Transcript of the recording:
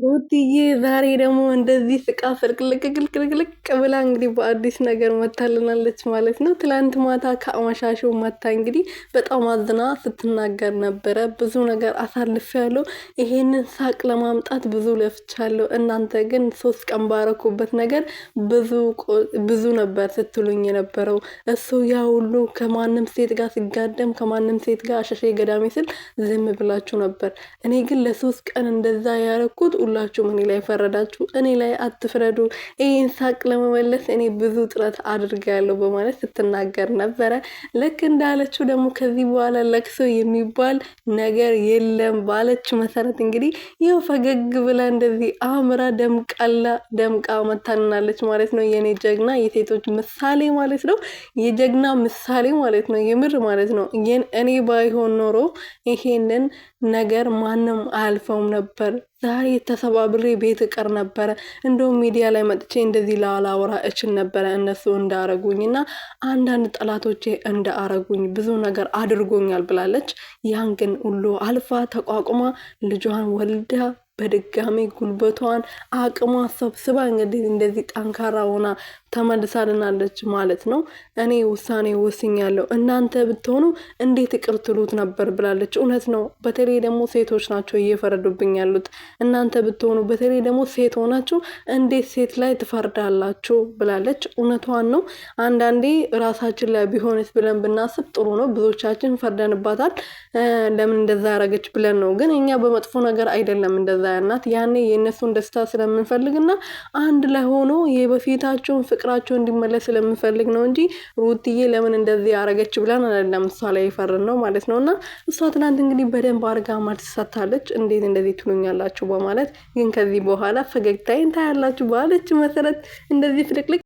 ሩትዬ ዛሬ ደግሞ እንደዚህ ስቃ ፍርቅልቅልቅልቅልቅ ብላ እንግዲህ በአዲስ ነገር መታልናለች ማለት ነው። ትላንት ማታ ከአመሻሹ መታ እንግዲህ በጣም አዝና ስትናገር ነበረ። ብዙ ነገር አሳልፌያለሁ፣ ይሄንን ሳቅ ለማምጣት ብዙ ለፍቻለሁ። እናንተ ግን 3 ቀን ባረኩበት ነገር ብዙ ነበር ስትሉኝ የነበረው። እሱ ያ ሁሉ ከማንም ሴት ጋር ሲጋደም ከማንም ሴት ጋር አሸሼ ገዳሜ ስል ዝም ብላችሁ ነበር። እኔ ግን ለ3 ቀን እንደዛ ያረኩት ሁላችሁም እኔ ላይ ፈረዳችሁ። እኔ ላይ አትፍረዱ። ይህን ሳቅ ለመመለስ እኔ ብዙ ጥረት አድርጋለሁ በማለት ስትናገር ነበረ። ልክ እንዳለችው ደግሞ ከዚህ በኋላ ለቅሶ የሚባል ነገር የለም ባለች መሰረት እንግዲህ ይኸው ፈገግ ብላ እንደዚህ አምራ ደምቃ መታልናለች ማለት ነው። የኔ ጀግና የሴቶች ምሳሌ ማለት ነው። የጀግና ምሳሌ ማለት ነው። የምር ማለት ነው። እኔ ባይሆን ኖሮ ይሄንን ነገር ማንም አያልፈውም ነበር። ዛሬ ተሰባብሬ ቤት እቀር ነበረ። እንደውም ሚዲያ ላይ መጥቼ እንደዚህ ላላወራ እችል ነበረ እነሱ እንዳረጉኝ እና አንዳንድ ጠላቶቼ እንዳረጉኝ ብዙ ነገር አድርጎኛል ብላለች። ያን ግን ሁሉ አልፋ ተቋቁማ ልጇን ወልዳ በድጋሚ ጉልበቷን አቅሟ ሰብስባ እንግዲህ እንደዚህ ጠንካራ ሆና ተመልሳልናለች ማለት ነው። እኔ ውሳኔ ወስኛለሁ፣ እናንተ ብትሆኑ እንዴት ይቅር ትሉት ነበር ብላለች። እውነት ነው። በተለይ ደግሞ ሴቶች ናቸው እየፈረዱብኝ ያሉት። እናንተ ብትሆኑ በተለይ ደግሞ ሴት ሆናችሁ እንዴት ሴት ላይ ትፈርዳላችሁ ብላለች። እውነቷን ነው። አንዳንዴ ራሳችን ላይ ቢሆንስ ብለን ብናስብ ጥሩ ነው። ብዙዎቻችን ፈርደንባታል። ለምን እንደዛ ያረገች ብለን ነው። ግን እኛ በመጥፎ ነገር አይደለም እንደዛ ያናት። ያኔ የእነሱን ደስታ ስለምንፈልግና አንድ ላይ ሆኖ የበፊታቸውን ፍቅራቸው እንዲመለስ ስለምንፈልግ ነው እንጂ ሩትዬ ለምን እንደዚህ ያረገች ብለን አይደለም እሷ ላይ የፈረን ነው ማለት ነው። እና እሷ ትናንት እንግዲህ በደንብ አርጋ መልስ ሰጥታለች። እንዴት እንደዚህ ትሉኛላችሁ በማለት ግን ከዚህ በኋላ ፈገግታዬን ታያላችሁ ባለች መሰረት እንደዚህ ፍልቅልቅ